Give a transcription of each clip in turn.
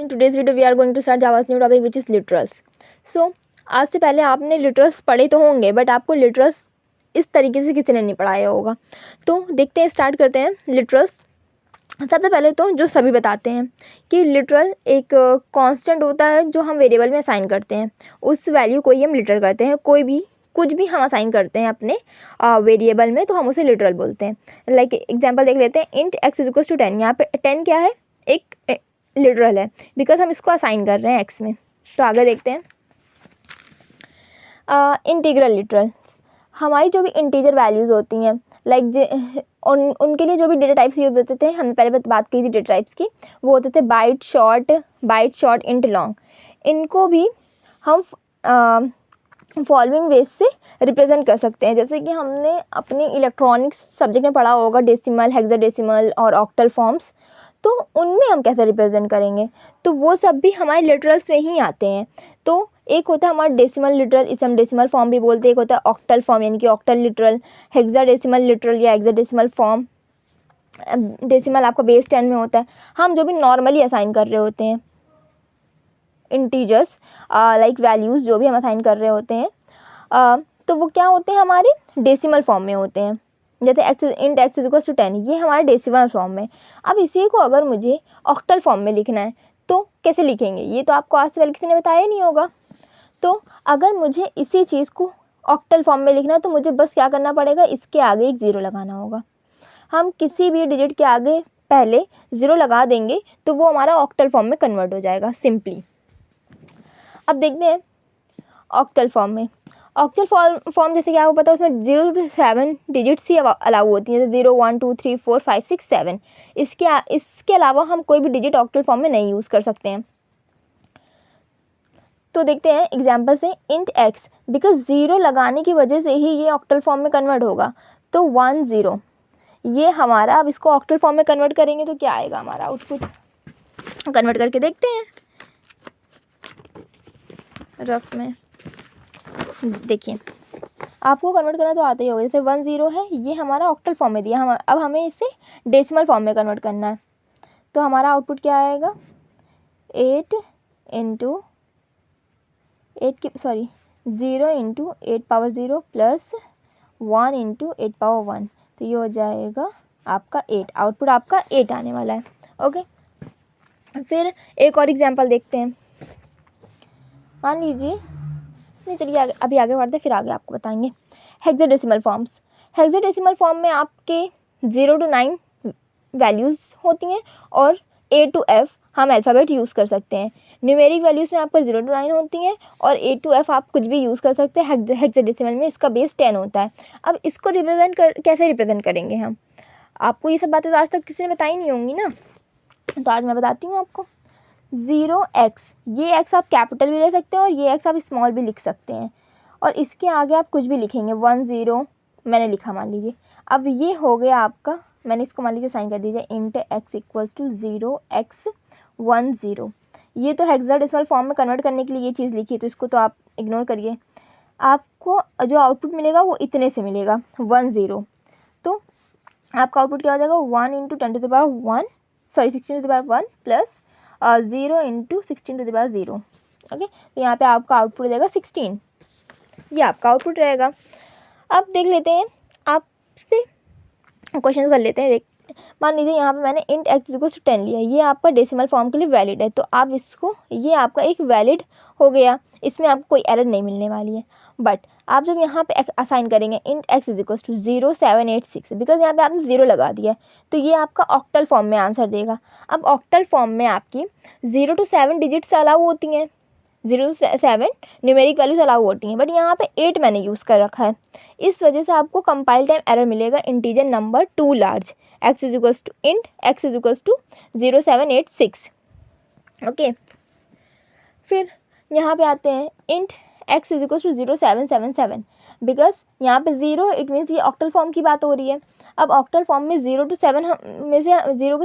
In today's video we are going to start Java's new topic which is literals. So आज से पहले आपने literals पढ़े तो होंगे बट आपको लिटरल्स इस तरीके से किसी ने नहीं पढ़ाया होगा। तो देखते हैं, स्टार्ट करते हैं लिटरल्स। सबसे पहले तो जो सभी बताते हैं कि लिटरल एक कांस्टेंट होता है जो हम वेरिएबल में असाइन करते हैं, उस वैल्यू को ही हम लिटरल करते हैं। कोई भी कुछ भी हम असाइन करते हैं अपने वेरिएबल में तो हम उसे लिटरल बोलते हैं। लाइक एग्जांपल देख लेते हैं, int x is equal to 10। यहाँ पे 10 क्या है, एक लिटरल है बिकॉज हम इसको असाइन कर रहे हैं एक्स में। तो आगे देखते हैं इंटीग्रल लिटरल्स। हमारी जो भी इंटीजर वैल्यूज़ होती हैं लाइक उनके लिए जो भी डेटा टाइप्स यूज होते थे, हमने पहले बात की थी डेटा टाइप्स की, वो होते थे बाइट, शॉर्ट, इंट, लॉन्ग। इनको भी हम फॉलोइंग वेज से रिप्रेजेंट कर सकते हैं। जैसे कि हमने अपनी इलेक्ट्रॉनिक्स सब्जेक्ट में पढ़ा होगा डेसिमल, हेक्साडेसिमल और ऑक्टल फॉर्म्स, तो उनमें हम कैसे रिप्रेजेंट करेंगे, तो वो सब भी हमारे लिटरल्स में ही आते हैं। तो एक होता है हमारा डेसिमल लिटरल, इसे हम डेसिमल फॉर्म भी बोलते हैं। एक होता है ऑक्टल फॉर्म यानी कि ऑक्टल लिटरल, हेक्साडेसिमल लिटरल या हेक्साडेसिमल फॉर्म। डेसिमल आपका बेस 10 में होता है। हम जो भी नॉर्मली असाइन कर रहे होते हैं इंटीजर्स लाइक वैल्यूज़ जो भी हम असाइन कर रहे होते हैं तो वो क्या होते हैं, हमारे डेसिमल फॉर्म में होते हैं। जैसे int x is equal to 10, ये हमारे डेसिमल फॉर्म में। अब इसी को अगर मुझे ऑक्टल फॉर्म में लिखना है तो कैसे लिखेंगे, ये तो आपको आज से पहले किसी ने बताया नहीं होगा। तो अगर मुझे इसी चीज़ को ऑक्टल फॉर्म में लिखना है तो मुझे बस क्या करना पड़ेगा, इसके आगे एक ज़ीरो लगाना होगा। हम किसी भी डिजिट के आगे पहले ज़ीरो लगा देंगे तो वो हमारा ऑक्टल फॉर्म में कन्वर्ट हो जाएगा सिंपली। अब देखते हैं ऑक्टल फॉर्म में। ऑक्टल फॉर्म जैसे कि आपको पता है उसमें 0 to 7 डिजिट्स ही अलाउ होती हैं, जैसे 0 1 2 3 4 5 6 7। इसके अलावा हम कोई भी डिजिट ऑक्टल फॉर्म में नहीं यूज़ कर सकते हैं। तो देखते हैं एग्जाम्पल से, इंट एक्स, बिकॉज ज़ीरो लगाने की वजह से ही ये ऑक्टल फॉर्म में कन्वर्ट होगा। तो 1 0 ये हमारा, अब इसको ऑक्टल फॉर्म में कन्वर्ट करेंगे तो क्या आएगा हमारा आउटपुट, कन्वर्ट करके देखते हैं रफ में। देखिए आपको कन्वर्ट करना तो आता ही होगा। जैसे 1 0 है, ये हमारा ऑक्टल फॉर्म में दिया, अब हमें इसे डेसिमल फॉर्म में कन्वर्ट करना है। तो हमारा आउटपुट क्या आएगा, 0 into 8 power 0 plus 1 into 8 power 1। तो ये हो जाएगा आपका 8। आउटपुट आपका 8 आने वाला है। ओके, फिर एक और एग्जांपल देखते हैं। मान लीजिए, नहीं चलिए अभी आगे बढ़ते फिर आगे आपको बताएंगे हेक्साडेसिमल फॉर्म्स। हेक्साडेसिमल फॉर्म में आपके 0 to 9 वैल्यूज़ होती हैं और A to F हम अल्फ़ाबेट यूज़ कर सकते हैं। न्यूमेरिक वैल्यूज़ में आपका 0 to 9 होती हैं और A to F आप कुछ भी यूज़ कर सकते हैं। हेक्साडेसिमल में इसका बेस 10 होता है। अब इसको कैसे रिप्रेजेंट करेंगे हम, आपको ये सब बातें तो आज तक किसी ने बताई नहीं होंगी ना, तो आज मैं बताती हूँ आपको। 0x, ये x आप कैपिटल भी ले सकते हैं और ये x आप स्मॉल भी लिख सकते हैं, और इसके आगे आप कुछ भी लिखेंगे। 1 0 मैंने लिखा मान लीजिए। अब ये हो गया आपका, मैंने इसको मान लीजिए साइन कर दीजिए, int x equals to 0x 1 0। ये तो हेक्साडेसिमल फॉर्म में कन्वर्ट करने के लिए ये चीज़ लिखी है, तो इसको तो आप इग्नोर करिए। आपको जो आउटपुट मिलेगा वो इतने से मिलेगा 1 0। तो आपका आउटपुट क्या हो जाएगा, 1 into 10 to the power 1 16 to the power 1 plus 0 into 16 to the power 0। Okay, तो यहाँ पे आपका आउटपुट हो जाएगा 16। ये आपका आउटपुट रहेगा। अब देख लेते हैं, आपसे क्वेश्चन कर लेते हैं। देख, मान लीजिए यहाँ पे मैंने इंट एक्स इक्वल टू 10 लिया, ये आपका डेसिमल फॉर्म के लिए वैलिड है, तो आप इसको, ये आपका एक वैलिड हो गया, इसमें आपको कोई एरर नहीं मिलने वाली है। बट आप जब यहाँ पे असाइन करेंगे int x is equal to 0 7 8 6, because यहाँ पे आपने 0 लगा दिया, तो ये आपका ऑक्टल फॉर्म में आंसर देगा। अब ऑक्टल फॉर्म में आपकी 0 to 7 डिजिट्स अलाउ होती हैं, 0 to 7 न्यूमेरिक वैल्यूज अलाउ होती हैं, बट यहाँ पे 8 मैंने यूज़ कर रखा है, इस वजह से आपको कंपाइल टाइम एरर मिलेगा, integer number too large, x is equals to int x is equals to 0 7 8 6। Okay, फिर यहाँ पे आते हैं int x is equals to 0 7 7 7, because यहाँ पे 0 इट मीन्स ये ऑक्टल फॉर्म की बात हो रही है। अब ऑक्टल फॉर्म में 0 to 7 में से 0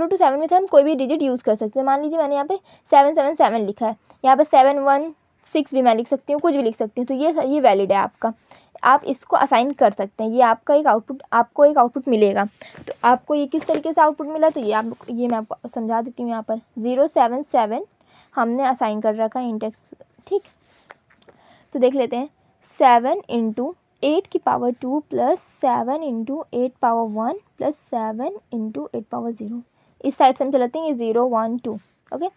to 7 में से हम कोई भी डिजिट यूज़ कर सकते हैं। मान लीजिए मैंने यहाँ पे 7 7 7 लिखा है, यहाँ पे 7 1 6 भी मैं लिख सकती हूँ, कुछ भी लिख सकती हूँ। तो ये वैलिड है आपका, आप इसको असाइन कर सकते हैं। ये आपका एक आउटपुट, आपको एक आउटपुट मिलेगा। तो आपको ये किस तरीके से आउटपुट मिला, तो ये मैं आपको समझा देती हूँ। यहाँ पर 077 हमने असाइन कर रखा है इंडेक्स, ठीक। तो देख लेते हैं, 7 × 8 की power 2 plus 7 × 8 power 1 plus 7 × 8 power 0। इस साइड से हम चलाते हैं, ये 0 1 2, ओके।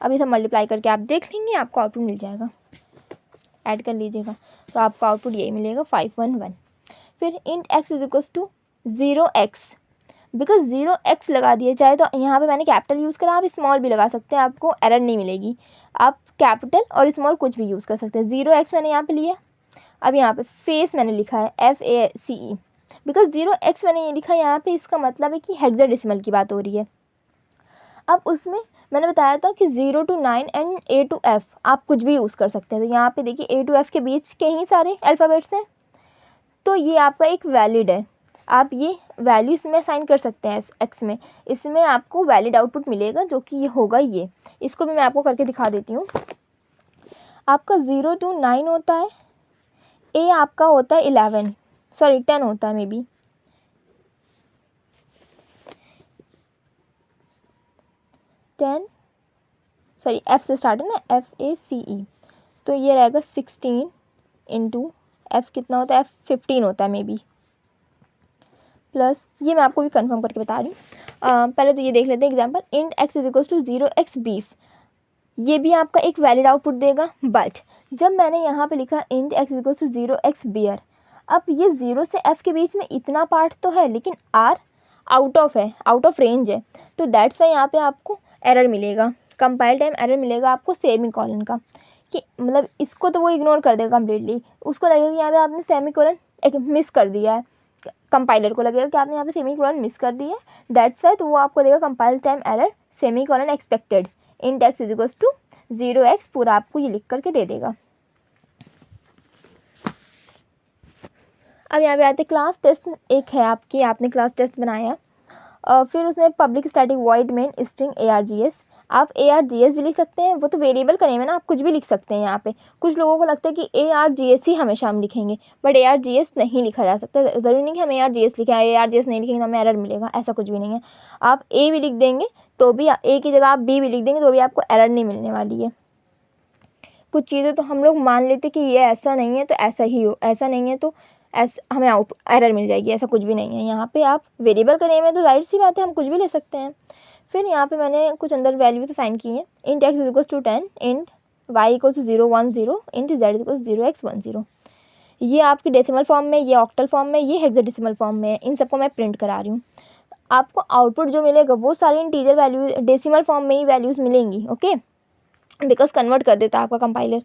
अब ये सब मल्टीप्लाई करके आप देख लेंगे, आपको आउटपुट मिल जाएगा, ऐड कर लीजिएगा। तो आपका आउटपुट यही मिलेगा 511। फिर int x is equals to 0x, because 0x लगा दिया जाए तो यहाँ पे मैंने कैपिटल यूज़ करा, आप स्मॉल भी लगा सकते हैं, आपको एरर नहीं मिलेगी। आप कैपिटल और स्मॉल कुछ भी यूज़ कर सकते हैं। 0x मैंने यहाँ पे लिया। अब यहाँ पे फेस मैंने लिखा है FACE, बिकॉज 0x मैंने ये लिखा है यहाँ पे, इसका मतलब है कि हेक्साडेसिमल की बात हो रही है। अब उसमें मैंने बताया था कि 0 to 9 and A to F आप कुछ भी यूज़ कर सकते हैं। तो यहाँ पे देखिए A to F के बीच के ही सारे अल्फ़ाबेट्स हैं, तो ये आपका एक वैलिड है। आप ये वैल्यू इसमें असाइन कर सकते हैं x में, इसमें आपको वैलिड आउटपुट मिलेगा, जो कि ये होगा ये। इसको भी मैं आपको करके दिखा देती हूँ। आपका 0 to 9 होता है, A आपका होता है 10 होता है मे बी, F से स्टार्ट है ना, FACE। तो ये रहेगा 16 × F कितना होता है, F 15 होता है मे बी, प्लस ये मैं आपको भी कंफर्म करके बता रही हूँ। पहले तो ये देख लेते हैं example, int x is equals to 0x beef. ये भी आपका एक वैलिड आउटपुट देगा। बट जब मैंने यहाँ पे लिखा int x is equals to 0x beer, अब ये 0 से f के बीच में इतना पार्ट तो है, लेकिन r आउट ऑफ रेंज है। तो दैट्स वाई यहाँ पे आपको एरर मिलेगा, कंपाइल टाइम एरर मिलेगा आपको सेमीकोलन का, कि मतलब इसको तो वो इग्नोर कर देगा कम्प्लीटली, उसको लगेगा कि यहाँ पे आपने सेमीकोलन एक मिस कर दिया है, कंपाइलर को लगेगा कि आपने यहाँ पे सेमीकोलन मिस कर दिया है। दैट्स वाई तो वो आपको देगा compile time error semicolon expected, int x is equals to 0x, पूरा आपको ये लिख करके दे देगा। अब यहाँ पे आते क्लास टेस्ट एक है आपकी, आपने क्लास टेस्ट बनाया, फिर उसमें public static void main string ARGS। आप ARGS भी लिख सकते हैं, वो तो वेरिएबल का नेम है ना, आप कुछ भी लिख सकते हैं। यहाँ पे कुछ लोगों को लगता है कि ARGS ही हमेशा हम लिखेंगे, बट ARGS नहीं लिखा जा सकता। ज़रूरी नहीं कि हम ARGS लिखें, ARGS नहीं लिखेंगे तो हमें एरर मिलेगा, ऐसा कुछ भी नहीं है। आप A भी लिख देंगे तो भी, A की जगह आप B भी लिख देंगे तो भी आपको एरर नहीं मिलने वाली है। कुछ चीज़ें तो हम लोग मान लेते कि ये ऐसा नहीं है तो ऐसा ही हो, ऐसा नहीं है तो ऐसा हमें एरर मिल जाएगी, ऐसा कुछ भी नहीं है। यहाँ पे आप वेरिएबल का नेम है तो जाहिर सी बात है हम कुछ भी ले सकते हैं। फिर यहाँ पे मैंने कुछ अंदर वैल्यूज असाइन की है, int x is equals to 10, int y equals to 0 1 0, int z equals 0x 1 0। ये आपकी डेसिमल फॉर्म में, ये ऑक्टल फॉर्म में, ये हेक्साडेसिमल फॉर्म में है। इन सबको मैं प्रिंट करा रही हूँ। आपको आउटपुट जो मिलेगा वो सारी इंटीजर वैल्यू डेसिमल फॉर्म में ही वैल्यूज़ मिलेंगी, ओके, बिकॉज कन्वर्ट कर देता है आपका कंपाइलर।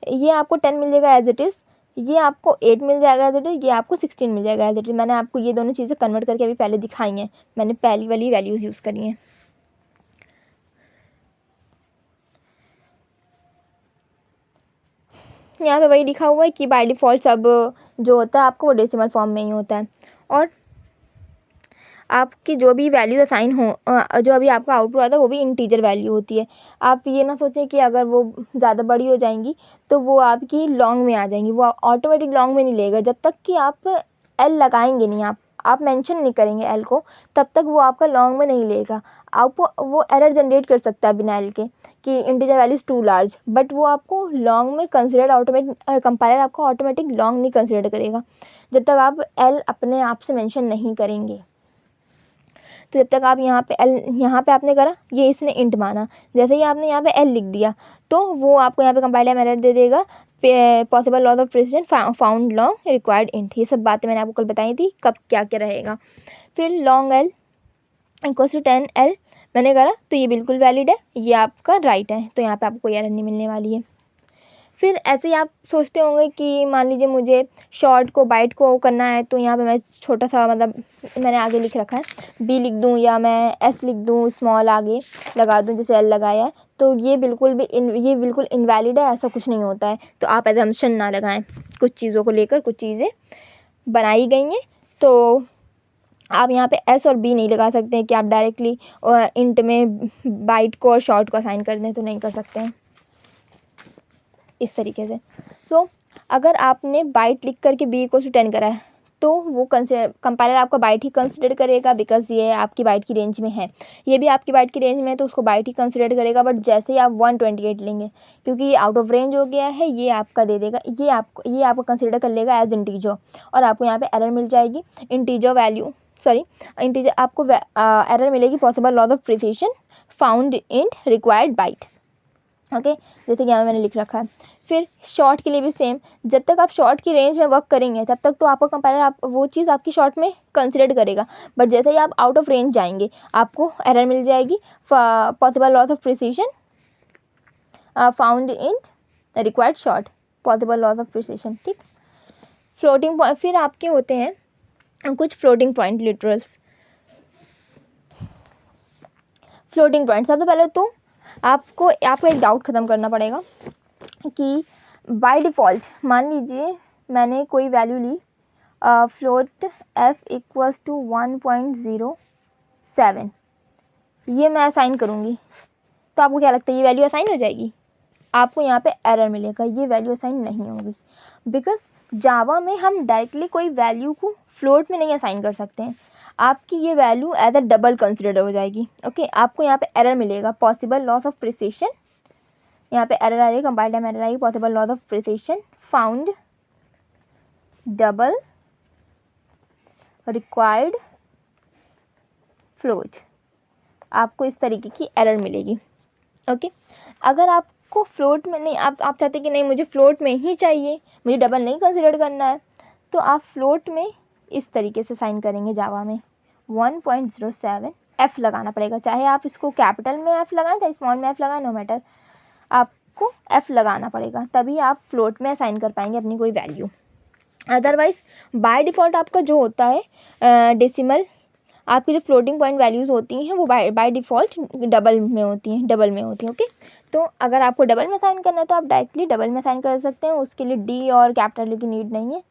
ये आपको 10 मिल जाएगा एज इट इज़, ये आपको 8 मिल जाएगा एज इट इज़, ये आपको 16 मिल जाएगा एज इट इज़। मैंने आपको ये दोनों चीज़ें कन्वर्ट करके अभी पहले दिखाई हैं, मैंने पहली वाली वैल्यूज़ यूज़ करी हैं। यहाँ पे वही लिखा हुआ है कि बाय डिफ़ॉल्ट सब जो होता है आपको वो डेसिमल फॉर्म में ही होता है, और आपकी जो भी वैल्यूज असाइन हो, जो अभी आपका आउटपुट आता है वो भी इंटीजर वैल्यू होती है। आप ये ना सोचें कि अगर वो ज़्यादा बड़ी हो जाएंगी तो वो आपकी लॉन्ग में आ जाएंगी, वो ऑटोमेटिक लॉन्ग में नहीं लेगा। जब तक कि आप एल लगाएंगे नहीं, आप मेंशन नहीं करेंगे एल को, तब तक वो आपका लॉन्ग में नहीं लेगा। आपको वो एरर जनरेट कर सकता है बिना एल के कि integer values too large, but वो आपको लॉन्ग में कंसिडर ऑटोमेटिक, कंपाइलर आपको ऑटोमेटिक लॉन्ग नहीं कंसिडर करेगा जब तक आप एल अपने आप से मेंशन नहीं करेंगे। तो जब तक आप यहाँ पे एल, यहाँ पे आपने करा, ये इसने इंट माना, जैसे ही आपने यहाँ पे एल लिख दिया तो वो आपको यहाँ पे कंपाइलर एरर दे देगा, possible loss of precision found long required int. ये सब बातें मैंने आपको कल बताई थी कब क्या क्या रहेगा। फिर long L equals to 10 L मैंने करा, तो ये बिल्कुल वैलिड है, ये आपका राइट है, तो यहाँ पे आपको कोई एरर नहीं मिलने वाली है। फिर ऐसे ही आप सोचते होंगे कि मान लीजिए मुझे शॉर्ट को बाइट को करना है, तो यहाँ पे मैं छोटा सा, मतलब मैंने आगे लिख रखा है बी लिख दूँ या मैं एस लिख दूँ, स्मॉल आगे लगा दूँ जैसे एल लगाया है, तो ये बिल्कुल इनवैलिड है, ऐसा कुछ नहीं होता है। तो आप असम्पशन ना लगाएं, कुछ चीज़ों को लेकर कुछ चीज़ें बनाई गई हैं तो आप यहाँ पे एस और बी नहीं लगा सकते हैं कि आप डायरेक्टली इंट में बाइट को और शॉर्ट को असाइन कर दें, तो नहीं कर सकते हैं इस तरीके से। सो अगर आपने बाइट लिख करके बी इक्वल टू 10 करा है तो वो कंपाइलर आपका बाइट ही कंसिडर करेगा, बिकॉज ये आपकी बाइट की रेंज में है, ये भी आपकी बाइट की रेंज में है, तो उसको बाइट ही कंसिडर करेगा। बट जैसे ही आप 128 लेंगे, क्योंकि ये आउट ऑफ रेंज हो गया है, ये आपका दे देगा, ये आपको कंसिडर कर लेगा एज इंटीजर, और आपको यहाँ पे एरर मिल जाएगी इंटीजर वैल्यू, इंटीजर आपको एरर मिलेगी possible loss of precision found int required byte. Okay, जैसे कि यहाँ मैंने लिख रखा है। फिर शॉर्ट के लिए भी सेम, जब तक आप शॉर्ट की रेंज में वर्क करेंगे तब तक तो आपका कंपाइलर आप वो चीज़ आपकी शॉर्ट में कंसिडर करेगा, बट जैसे ही आप आउट ऑफ रेंज जाएंगे आपको एरर मिल जाएगी possible loss of precision found int required short, possible loss of precision. ठीक, फ्लोटिंग पॉइंट, फिर आपके होते हैं कुछ floating point literals. Floating point, सबसे पहले तो आपको एक डाउट ख़त्म करना पड़ेगा कि बाय डिफ़ॉल्ट मान लीजिए मैंने कोई वैल्यू ली फ्लोट f इक्वल्स टू 1.07, ये मैं असाइन करूँगी, तो आपको क्या लगता है ये वैल्यू असाइन हो जाएगी? आपको यहाँ पे एरर मिलेगा, ये वैल्यू असाइन नहीं होगी, बिकॉज जावा में हम डायरेक्टली कोई वैल्यू को फ्लोट में नहीं असाइन कर सकते हैं, आपकी ये value as a double consider हो जाएगी। ओके, आपको यहाँ पे एरर मिलेगा पॉसिबल लॉस ऑफ प्रिसिशन, यहाँ पे एरर आ जाएगी, कंपाइल टाइम एरर आएगी, possible loss of precision found double required float, आपको इस तरीके की एरर मिलेगी। ओके, अगर आपको फ्लोट में नहीं, आप चाहते कि नहीं मुझे फ्लोट में ही चाहिए, मुझे डबल नहीं कंसिडर करना है, तो आप फ्लोट में इस तरीके से साइन करेंगे जावा में 1.07 f लगाना पड़ेगा, चाहे आप इसको कैपिटल में f लगाएं चाहे स्मॉल में f लगाएं, नो मैटर, आपको f लगाना पड़ेगा, तभी आप फ्लोट में असाइन कर पाएंगे अपनी कोई वैल्यू। अदरवाइज़ बाय डिफ़ॉल्ट आपका जो होता है डेसिमल, आपकी जो फ्लोटिंग पॉइंट वैल्यूज़ होती हैं वो बाय डिफ़ॉल्ट डबल में होती हैं। ओके, तो अगर आपको डबल में साइन करना है तो आप डायरेक्टली डबल में साइन कर सकते हैं, उसके लिए डी और कैपिटल की नीड नहीं है।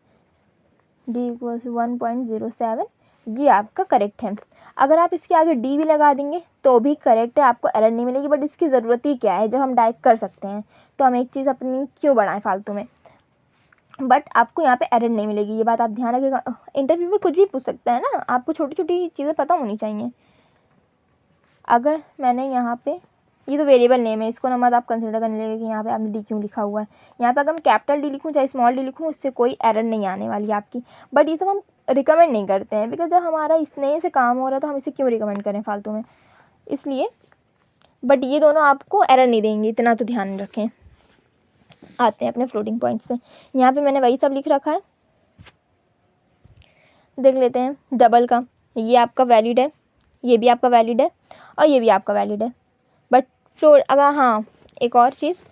डी इक्वल 1.07, ये आपका करेक्ट है। अगर आप इसके आगे डी भी लगा देंगे तो भी करेक्ट है, आपको एरर नहीं मिलेगी, बट इसकी ज़रूरत ही क्या है जब हम डायरेक्ट कर सकते हैं, तो हम एक चीज़ अपनी क्यों बढ़ाएं फालतू में, बट आपको यहाँ पे एरर नहीं मिलेगी, ये बात आप ध्यान रखिएगा। इंटरव्यू में कुछ भी पूछ सकता है ना, आपको छोटी छोटी चीज़ें पता होनी चाहिए। अगर मैंने यहाँ पे, ये तो वेरिएबल नेम है, इसको ना मत आप कंसिडर करने लगे कि यहाँ पे आपने डी क्यों लिखा हुआ है। यहाँ पे अगर मैं कैपिटल डी लिखूँ चाहे स्मॉल डी लिखूँ, उससे कोई एरर नहीं आने वाली आपकी, बट ये सब हम रिकमेंड नहीं करते हैं, बिकॉज जब हमारा इस नए से काम हो रहा है तो हम इसे क्यों रिकमेंड करें फालतू में, इसलिए। बट ये दोनों आपको एरर नहीं देंगे, इतना तो ध्यान रखें। आते हैं अपने फ्लोटिंग पॉइंट्स पे, यहाँ पे मैंने वही सब लिख रखा है, देख लेते हैं। डबल का ये आपका वैलिड है, ये भी आपका वैलिड है, और ये भी आपका वैलिड है, बट फ्लोट अगर, हाँ एक और चीज़,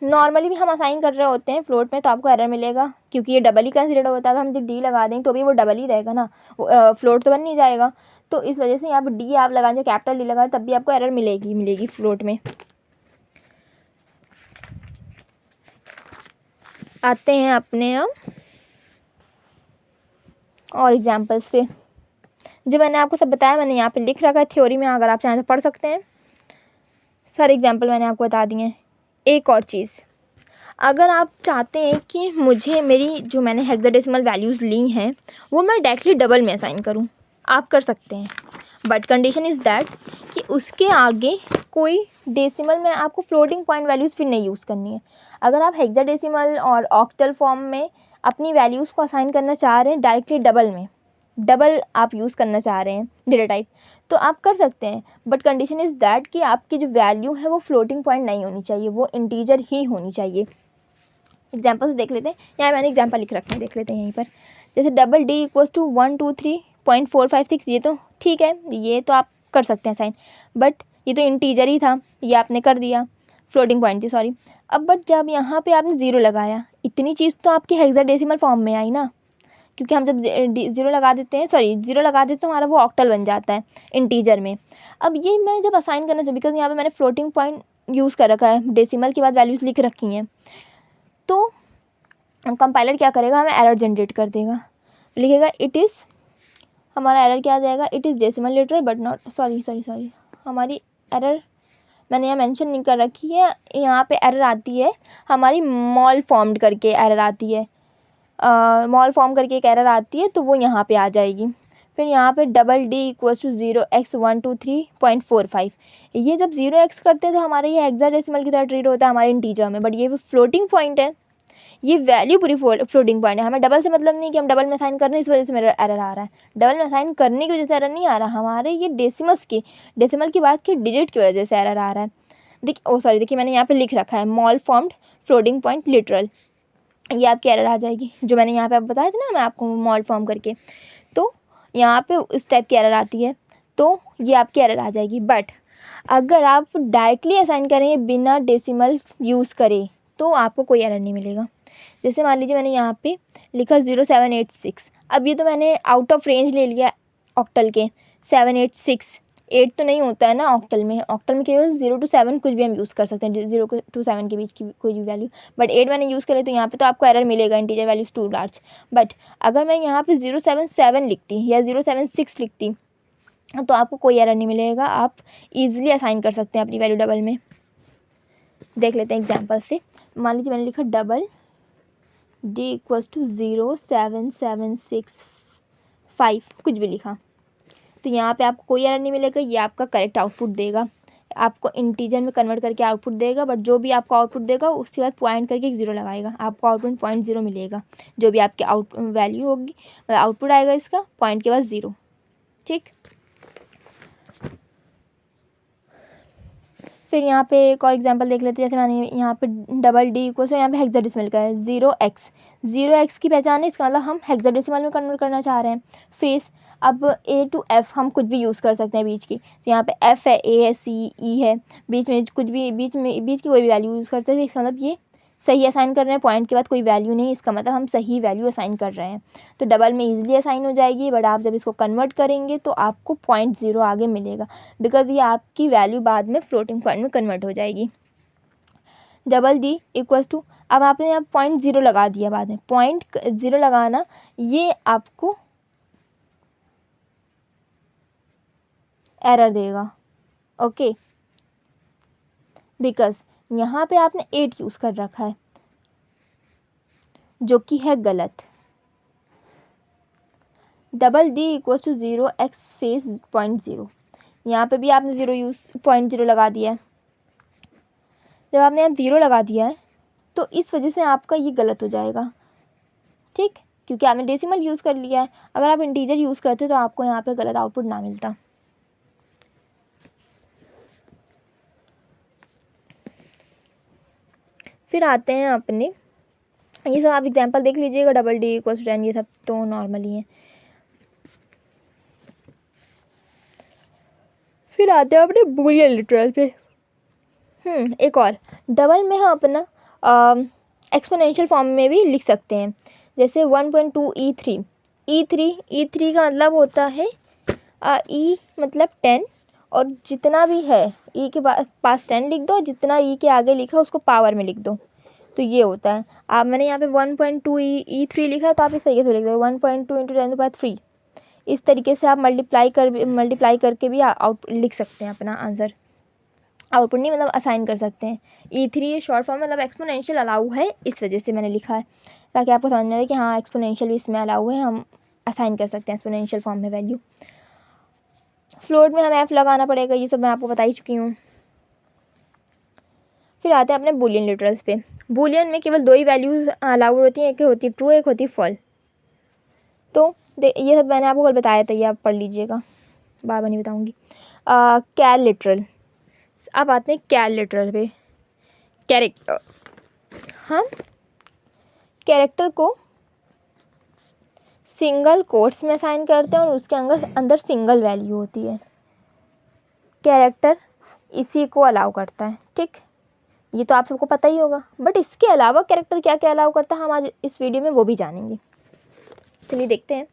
नॉर्मली भी हम असाइन कर रहे होते हैं फ्लोट में तो आपको एरर मिलेगा, क्योंकि ये डबल ही कंसिडर होता है, तो हम जब डी लगा देंगे तो भी वो डबल ही रहेगा ना, फ्लोट तो बन नहीं जाएगा, तो इस वजह से यहाँ पर डी आप लगाएं, चाहे कैपिटल डी लगाएं, तब भी आपको एरर मिलेगी फ्लोट में। आते हैं अपने अब और एग्जांपल्स पे, जो मैंने आपको सब बताया मैंने यहाँ पे लिख रखा है थ्योरी में, अगर आप चाहें तो पढ़ सकते हैं, सारे एग्जांपल मैंने आपको बता दिए हैं। एक और चीज़, अगर आप चाहते हैं कि मुझे मेरी जो मैंने हेक्साडेसिमल वैल्यूज़ ली हैं वो मैं डायरेक्टली डबल में असाइन करूँ, आप कर सकते हैं, बट कंडीशन इज़ दैट कि उसके आगे कोई डेसिमल में आपको फ्लोटिंग पॉइंट वैल्यूज़ फिर नहीं यूज़ करनी है। अगर आप हेक्साडेसिमल और ऑक्टल फॉर्म में अपनी वैल्यूज़ को असाइन करना चाह रहे हैं डायरेक्टली डबल आप यूज़ करना चाह रहे हैं डेटा टाइप, तो आप कर सकते हैं, बट कंडीशन इज़ दैट कि आपकी जो वैल्यू है वो फ्लोटिंग पॉइंट नहीं होनी चाहिए, वो इंटीजर ही होनी चाहिए। एग्जाम्पल से देख लेते हैं, यहाँ मैंने एग्जाम्पल लिख रखा है, देख लेते हैं यहीं पर। जैसे डबल डी इक्वल्स टू 123.456, ये तो ठीक है, ये तो आप कर सकते हैं साइन, बट ये तो इंटीजर ही था, ये आपने कर दिया, फ्लोटिंग पॉइंट थी सॉरी। अब बट जब यहाँ पे आपने ज़ीरो लगाया, इतनी चीज़ तो आपकी हेक्साडेसिमल फॉर्म में आई ना, क्योंकि हम जब ज़ीरो लगा देते हैं तो हमारा वो ऑक्टल बन जाता है इंटीजर में। अब ये मैं जब असाइन करना चाहूँ, बिकॉज यहाँ पे मैंने फ्लोटिंग पॉइंट यूज़ कर रखा है, डेसिमल के बाद वैल्यूज़ लिख रखी हैं, तो कंपाइलर क्या करेगा, हमें एरर जनरेट कर देगा, लिखेगा इट इज़ हमारा एरर क्या आ जाएगा, it is decimal literal but not, sorry हमारी एरर मैंने यहाँ मेंशन नहीं कर रखी है, यहाँ पे एरर आती है हमारी मॉल फॉर्म्ड करके एरर आती है, मॉल फॉर्म करके एक एरर आती है, तो वो यहाँ पे आ जाएगी। फिर यहाँ पे double d equals to 0x123.45, ये जब 0x करते हैं तो हमारे ये हेक्साडेसिमल की तरह ट्रीट होता है हमारे इंटीजर में, बट ये फ्लोटिंग पॉइंट है, ये वैल्यू पूरी फ्लोटिंग पॉइंट है। हमें डबल से मतलब नहीं कि हम डबल में असाइन कर रहे हैं इस वजह से मेरा एरर आ रहा है, डबल में असाइन करने की वजह से एरर नहीं आ रहा, हमारे ये डेसिमल की बात की डिजिट की वजह से एरर आ रहा है। देखिए मैंने यहाँ पे लिख रखा है mall formed floating point literal, ये आपकी एरर आ जाएगी, जो मैंने यहाँ पे आप बताया था ना मैं आपको मॉल फॉर्म करके, तो यहाँ पे इस टाइप की एरर आती है, तो ये आपकी एरर आ जाएगी। बट अगर आप डायरेक्टली असाइन करें बिना डेसिमल यूज़ करें तो आपको कोई एरर नहीं मिलेगा। जैसे मान लीजिए मैंने यहाँ पे लिखा 0786, अब ये तो मैंने आउट ऑफ रेंज ले लिया ऑक्टल के, 786, 8 तो नहीं होता है ना ऑक्टल में केवल 0 to 7 कुछ भी हम यूज़ कर सकते हैं, 0 to 7 के बीच की कोई भी वैल्यू, बट 8 मैंने यूज़ करे तो यहाँ पे तो आपको एरर मिलेगा, integer values too large. But अगर मैं यहाँ पे 077 लिखती या 076 लिखती तो आपको कोई एरर नहीं मिलेगा, आप ईजिली असाइन कर सकते हैं अपनी वैल्यू डबल में। देख लेते हैं एग्जाम्पल से। मान लीजिए मैंने लिखा डबल डी इक्वल्स टू 07765 कुछ भी लिखा, तो यहाँ पे आपको कोई एरर नहीं मिलेगा, ये आपका करेक्ट आउटपुट देगा, आपको इंटीजर में कन्वर्ट करके आउटपुट देगा, बट जो भी आपको आउटपुट देगा उसके बाद पॉइंट करके एक 0 लगाएगा, आपको आउटपुट 0.0 मिलेगा, जो भी आपकी वैल्यू होगी आउटपुट आएगा इसका पॉइंट के बाद 0। ठीक, फिर यहाँ पे एक और एग्जांपल देख लेते हैं। जैसे मैंने यहाँ पे डबल डी इक्वल यहाँ पे हेक्साडेसिमल का है 0x की पहचान है, इसका मतलब हम हेक्साडेसिमल में कन्वर्ट करना चाह रहे हैं। फेस अब A to F हम कुछ भी यूज़ कर सकते हैं बीच की, तो यहाँ पे F है, A है, C E है, बीच में कुछ भी बीच की कोई भी वैल्यू यूज़ करते हैं, इसका मतलब ये सही असाइन कर रहे हैं, पॉइंट के बाद कोई वैल्यू नहीं, इसका मतलब हम सही वैल्यू असाइन कर रहे हैं, तो डबल में ईजिली असाइन हो जाएगी। बट आप जब इसको कन्वर्ट करेंगे तो आपको 0.0 आगे मिलेगा, बिकॉज ये आपकी वैल्यू बाद में फ्लोटिंग पॉइंट में कन्वर्ट हो जाएगी। डबल डी इक्वल्स टू, अब आपने यहाँ 0.0 लगा दिया, बाद में 0.0 लगाना ये आपको एरर देगा, ओके, बिकॉज यहाँ पे आपने 8 यूज़ कर रखा है जो कि है गलत। Double d equals to 0x face 0.0, यहाँ पे भी आपने 0 लगा दिया है। जब आपने यहाँ 0 लगा दिया है तो इस वजह से आपका ये गलत हो जाएगा, ठीक, क्योंकि आपने डेसिमल यूज़ कर लिया है। अगर आप इंटीजर यूज़ करते तो आपको यहाँ पे गलत आउटपुट ना मिलता। फिर आते हैं अपने, ये सब आप एग्जांपल देख लीजिएगा, डबल डी इक्वल्स टू 10, ये सब तो नॉर्मल ही है। फिर आते हैं अपने बूलियन लिटरल पे। एक और डबल में हम अपना एक्सपोनेंशियल फॉर्म में भी लिख सकते हैं, जैसे 1.2 E3 का मतलब होता है E मतलब 10, और जितना भी है E के पास 10 लिख दो, जितना E के आगे लिखा उसको पावर में लिख दो, तो ये होता है। आप मैंने यहाँ पे 1.2 E3 लिखा है, तो आप इस तरीके से लिख दो 1.2 × 10⁻3, इस तरीके से आप मल्टीप्लाई करके भी आउट लिख सकते हैं अपना आंसर, आउटपुट नहीं मतलब असाइन कर सकते हैं। E3 शॉर्ट फॉर्म मतलब एक्सपोनेंशियल अलाउ है, इस वजह से मैंने लिखा है, ताकि आपको समझ में आए कि हाँ एक्सपोनेंशियल भी इसमें अलाउ है, हम असाइन कर सकते हैं एक्सपोनेंशियल फॉर्म में वैल्यू। फ्लोट में हमें F लगाना पड़ेगा, ये सब मैं आपको बता ही चुकी हूँ। फिर आते हैं अपने बूलियन लिटरल्स पे। बूलियन में केवल 2 ही वैल्यूज़ अलाउड होती हैं, एक होती है ट्रू, एक होती है फॉल। तो ये सब मैंने आपको कल बताया था, ये आप पढ़ लीजिएगा, बार बार नहीं बताऊँगी। कैर लिटरल, अब आते हैं कैर लिटरल पे। कैरेक्टर, हम कैरेक्टर को सिंगल कोट्स में असाइन करते हैं और उसके अंदर सिंगल वैल्यू होती है। कैरेक्टर इसी को अलाउ करता है, ठीक, ये तो आप सबको पता ही होगा। बट इसके अलावा कैरेक्टर क्या क्या अलाउ करता है हम आज इस वीडियो में वो भी जानेंगे। चलिए देखते हैं।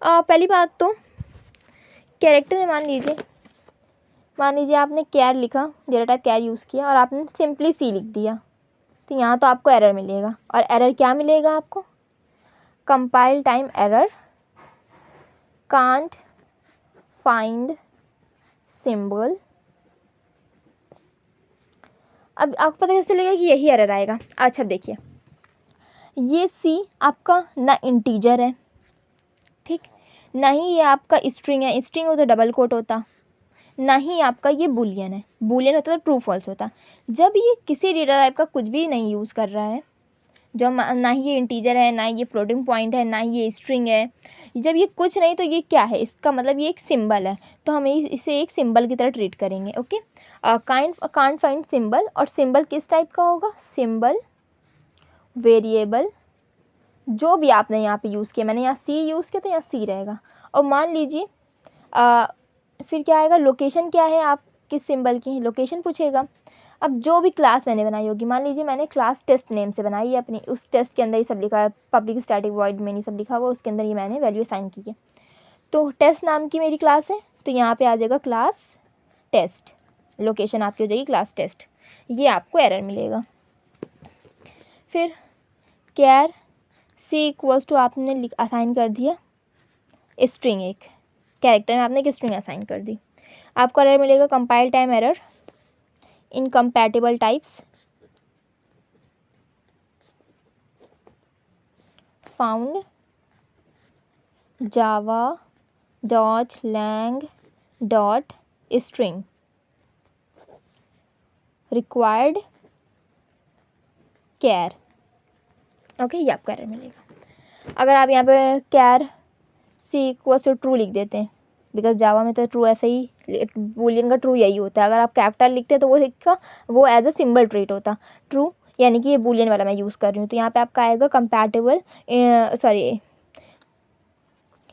पहली बात तो कैरेक्टर में मान लीजिए आपने कैर लिखा, डेटा टाइप कैर यूज़ किया और आपने सिंपली सी लिख दिया, तो यहाँ तो आपको एरर मिलेगा। और एरर क्या मिलेगा आपको? Compile time error can't find symbol. अब आपको पता कैसे चलेगा कि यही एरर आएगा। अच्छा देखिए, ये सी आपका ना इंटीजर है, ठीक, ना ही ये आपका स्ट्रिंग है, स्ट्रिंग हो तो डबल कोट होता, ना ही आपका ये बूलियन है, बूलियन होता तो ट्रू फॉल्स होता। जब ये किसी डेटा टाइप का कुछ भी नहीं यूज़ कर रहा है, जब ना ही ये इंटीजर है, ना ये फ्लोटिंग पॉइंट है, ना ये स्ट्रिंग है, जब ये कुछ नहीं तो ये क्या है, इसका मतलब ये एक सिंबल है, तो हम इसे एक सिंबल की तरह ट्रीट करेंगे। ओके, कांट फाइंड सिंबल, और सिंबल किस टाइप का होगा, सिंबल वेरिएबल जो भी आपने यहाँ पे यूज़ किया, मैंने यहाँ सी यूज़ किया तो यहाँ सी रहेगा। और मान लीजिए फिर क्या आएगा, लोकेशन क्या है, आप किस सिंबल की लोकेशन पूछेगा। अब जो भी क्लास मैंने बनाई होगी, मान लीजिए मैंने क्लास टेस्ट नेम से बनाई है अपनी, उस टेस्ट के अंदर ये सब लिखा है, पब्लिक स्टैटिक वॉइड में ये सब लिखा हुआ, उसके अंदर ये मैंने वैल्यू असाइन की है। तो टेस्ट नाम की मेरी क्लास है, तो यहाँ पे आ जाएगा क्लास टेस्ट, लोकेशन आपकी हो जाएगी क्लास टेस्ट, ये आपको एरर मिलेगा। फिर कैर सी इक्वल्स टू आपने असाइन कर दिया स्ट्रिंग, एक कैरेक्टर में आपने एक स्ट्रिंग असाइन कर दी, आपको एरर मिलेगा compile time error, incompatible types found Java dot lang dot string required char. Okay, ये आपको एरर मिलेगा। अगर आप यहाँ पे char c equals to true लिख देते हैं, बिकॉज जावा में तो ट्रू ऐसे ही बूलियन का ट्रू यही होता है, अगर आप कैपिटल लिखते हैं तो वो एज अ सिंबल ट्रीट होता ट्रू, यानी कि ये बूलियन वाला मैं यूज़ कर रही हूँ। तो यहाँ पे आपका आएगा कंपैटिबल, सॉरी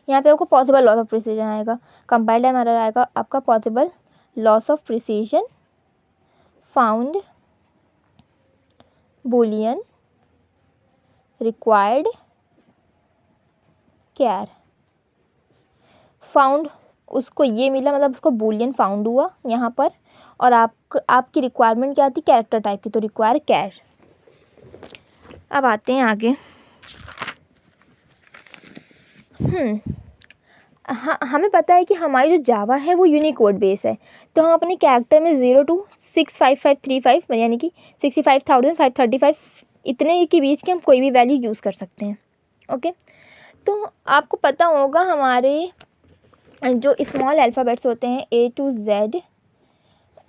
यहाँ पे आपको पॉसिबल लॉस ऑफ प्रिसीजन आएगा, कंपाइल टाइम एरर आएगा आपका possible loss of precision found boolean required char. Found उसको ये मिला, मतलब उसको बूलियन फाउंड हुआ यहाँ पर, और आपकी रिक्वायरमेंट क्या थी, कैरेक्टर टाइप की, तो रिक्वायर कैर। अब आते हैं आगे। हाँ, हमें पता है कि हमारी जो जावा है वो यूनिकोड बेस है, तो हम अपने कैरेक्टर में 0 to 65535 यानी कि 65,535 इतने के बीच के हम कोई भी वैल्यू यूज़ कर सकते हैं। ओके, तो आपको पता होगा हमारे जो स्मॉल अल्फ़ाबेट्स होते हैं A to Z,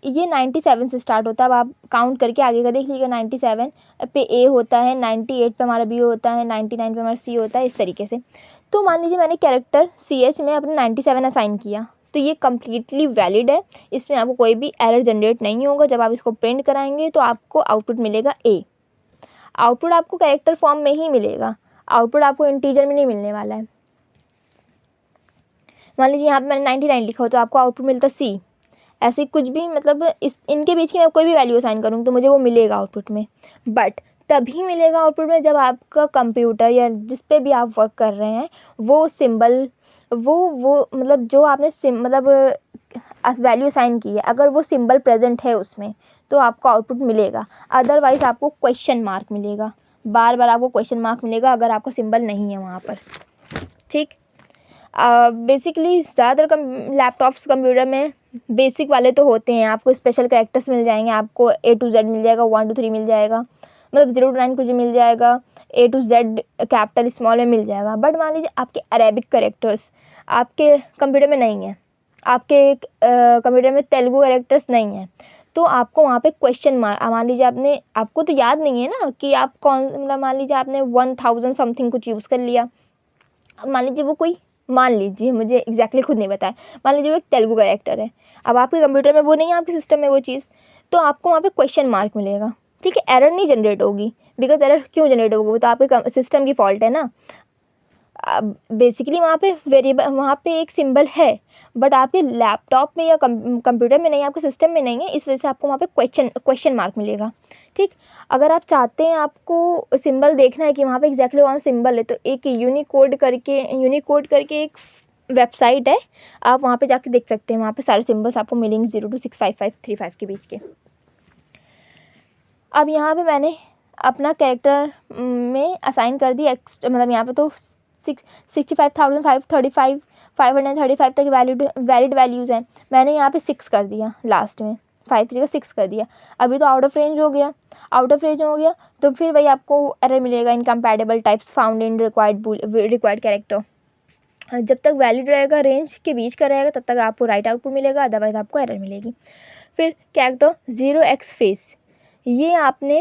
ये 97 से स्टार्ट होता है। अब आप काउंट करके आगे का देख लीजिएगा, 97 पे A होता है, 98 पे हमारा B होता है, 99 पे हमारा C होता है, इस तरीके से। तो मान लीजिए मैंने कैरेक्टर CH में अपने 97 असाइन किया, तो ये कम्प्लीटली वैलिड है, इसमें आपको कोई भी एरर जनरेट नहीं होगा। जब आप इसको प्रिंट कराएंगे तो आपको आउटपुट मिलेगा A। आउटपुट आपको कैरेक्टर फॉर्म में ही मिलेगा, आउटपुट आपको इंटीजर में नहीं मिलने वाला है। मान लीजिए यहाँ पे मैंने 99 लिखा हो तो आपको आउटपुट मिलता C। ऐसे कुछ भी, मतलब इनके बीच की मैं कोई भी वैल्यू असाइन करूँ तो मुझे वो मिलेगा आउटपुट में, बट तभी मिलेगा आउटपुट में जब आपका कंप्यूटर या जिस पे भी आप वर्क कर रहे हैं वो सिंबल, वो मतलब जो आपने मतलब वैल्यू असाइन की है, अगर वो सिंबल प्रेजेंट है उसमें तो आपको आउटपुट मिलेगा, अदरवाइज़ आपको क्वेश्चन मार्क मिलेगा, बार बार आपको क्वेश्चन मार्क मिलेगा अगर आपका सिंबल नहीं है वहाँ पर। ठीक, बेसिकली ज़्यादातर लैपटॉप्स कंप्यूटर में बेसिक वाले तो होते हैं, आपको स्पेशल कैरेक्टर्स मिल जाएंगे, आपको A to Z मिल जाएगा, 1 2 3 मिल जाएगा, मतलब 0 to 9 कुछ भी मिल जाएगा, A to Z capital small में मिल जाएगा। बट मान लीजिए आपके अरेबिक कैरेक्टर्स आपके कंप्यूटर में नहीं है, आपके कंप्यूटर में तेलुगु कैरेक्टर्स नहीं है, तो आपको वहाँ पे क्वेश्चन मार्क, मान लीजिए आपको तो याद नहीं है ना कि आप कौन, मतलब मान लीजिए आपने 1000 समथिंग कुछ यूज़ कर लिया, मान लीजिए वो कोई, मान लीजिए मुझे एग्जैक्टली खुद नहीं पता है, मान लीजिए वो एक तेलुगु कैरेक्टर है, अब आपके कंप्यूटर में वो नहीं है, आपके सिस्टम में वो चीज़, तो आपको वहाँ पे क्वेश्चन मार्क मिलेगा। ठीक है, एरर नहीं जनरेट होगी, बिकॉज एरर क्यों जनरेट होगी, वो तो आपके सिस्टम की फॉल्ट है ना। बेसिकली वहाँ पे वेरिएबल, वहाँ पे एक सिंबल है, बट आपके लैपटॉप में या कंप्यूटर में नहीं है, आपके सिस्टम में नहीं है, इस वजह से आपको वहाँ पे क्वेश्चन मार्क मिलेगा। ठीक, अगर आप चाहते हैं आपको सिंबल देखना है कि वहाँ पे एग्जैक्टली वहाँ सिंबल है, तो एक यूनिकोड करके एक वेबसाइट है, आप वहाँ पे जाके देख सकते हैं, वहाँ पे सारे सिंबल्स आपको मिलेंगे 0 to 65535 के बीच के। अब यहाँ पे मैंने अपना कैरेक्टर में असाइन कर दी मतलब यहाँ पे तो 65,535 535 तक वैलिड वैल्यूज़ हैं, मैंने यहाँ पे 6 कर दिया, लास्ट में 5 की जगह 6 कर दिया, अभी तो आउट ऑफ रेंज हो गया। तो फिर वही आपको एरर मिलेगा, incompatible types found int required character. जब तक वैलिड रहेगा, रेंज के बीच का रहेगा, तब तक आपको राइट आउटपुट मिलेगा, अदरवाइज आपको एरर मिलेगी। फिर कैरेक्टर 0x फेस, ये आपने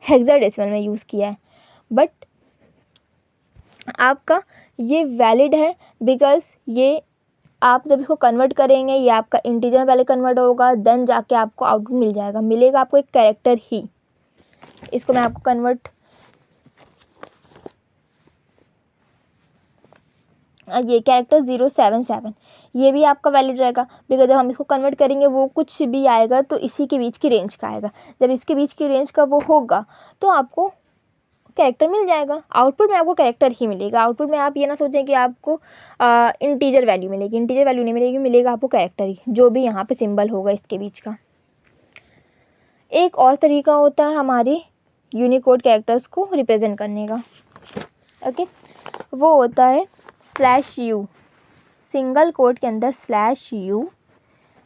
हेक्साडेसिमल में यूज़ किया है, बट आपका ये वैलिड है बिकॉज़ ये आप जब इसको कन्वर्ट करेंगे, ये आपका इंटीजर में पहले कन्वर्ट होगा, देन जाके आपको आउटपुट मिलेगा आपको एक कैरेक्टर ही। इसको मैं आपको कन्वर्ट, ये कैरेक्टर 077, ये भी आपका वैलिड रहेगा बिकॉज जब हम इसको कन्वर्ट करेंगे वो कुछ भी आएगा तो इसी के बीच की रेंज का आएगा, जब इसके बीच की रेंज का वो होगा तो आपको कैरेक्टर मिल जाएगा। आउटपुट में आपको कैरेक्टर ही मिलेगा, आउटपुट में आप ये ना सोचें कि आपको इंटीजर वैल्यू मिलेगी, इंटीजर वैल्यू नहीं मिलेगी, मिलेगा आपको कैरेक्टर ही, जो भी यहाँ पे सिंबल होगा इसके बीच का। एक और तरीका होता है हमारी यूनिकोड कैरेक्टर्स को रिप्रेजेंट करने का, ओके, वो होता है /u, सिंगल कोड के अंदर /u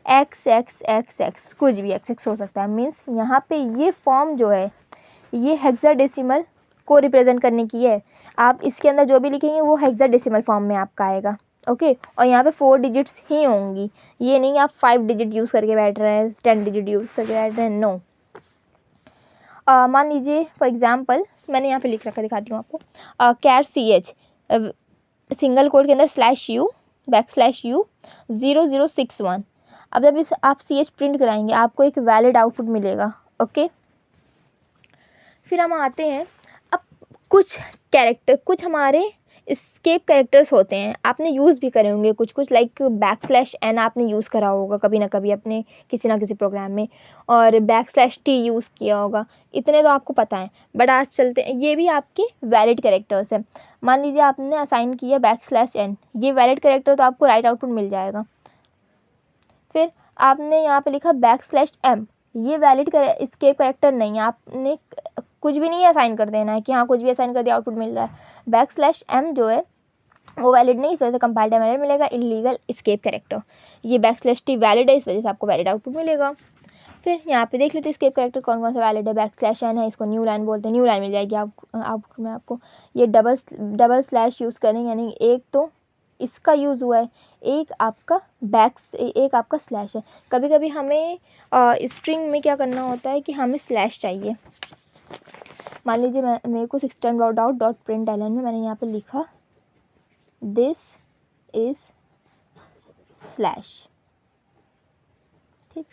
XXXX, कुछ भी XX हो सकता है, मीन्स यहाँ पे ये फॉर्म जो है ये हेक्साडेसिमल को रिप्रेजेंट करने की है। आप इसके अंदर जो भी लिखेंगे वो हेक्साडेसिमल फॉर्म में आपका आएगा, ओके। और यहाँ पे 4 डिजिट्स ही होंगी, ये नहीं आप 5 डिजिट यूज़ करके बैठ रहे हैं, 10 डिजिट यूज़ करके बैठ रहे हैं, नो। मान लीजिए फॉर एग्जांपल मैंने यहाँ पे लिख रखा, दिखाती हूँ आपको, CAR सिंगल कोड के अंदर /u \u 0061। अब जब इस आप CH प्रिंट कराएंगे आपको एक वैलिड आउटपुट मिलेगा, ओके। फिर हम आते हैं, अब कुछ हमारे एस्केप कैरेक्टर्स होते हैं, आपने यूज़ भी करे होंगे कुछ लाइक \n आपने यूज़ करा होगा कभी ना कभी अपने किसी ना किसी प्रोग्राम में, और \t यूज़ किया होगा, इतने तो आपको पता है। बट आज चलते हैं, ये भी आपके वैलिड कैरेक्टर्स हैं। मान लीजिए आपने असाइन किया \n, ये वैलिड कैरेक्टर तो आपको राइट आउटपुट मिल जाएगा। फिर आपने यहाँ पे लिखा \m, ये वैलिड एस्केप कैरेक्टर नहीं है, आपने कुछ भी नहीं असाइन कर देना है कि हाँ कुछ भी असाइन कर दिया आउटपुट मिल रहा है। \m जो है वो वैलिड नहीं, इस वजह से कंपाइल टाइम एरर मिलेगा, इलीगल एस्केप कैरेक्टर। ये \t वैलिड है, इस वजह से आपको वैलिड आउटपुट मिलेगा। फिर यहाँ पे देख लेते हैं एस्केप कैरेक्टर कौन कौन सा वैलिड है। \n है, इसको न्यू लाइन बोलते हैं, न्यू लाइन मिल जाएगी आउटपुट में आपको। ये डबल स्लैश यूज़ करेंगे, यानी एक तो इसका यूज़ हुआ है, एक आपका स्लैश है। कभी कभी हमें स्ट्रिंग में क्या करना होता है कि हमें स्लैश चाहिए। मान लीजिए मेरे को system.out.println में मैंने यहाँ पे लिखा दिस इज स्लैश, ठीक।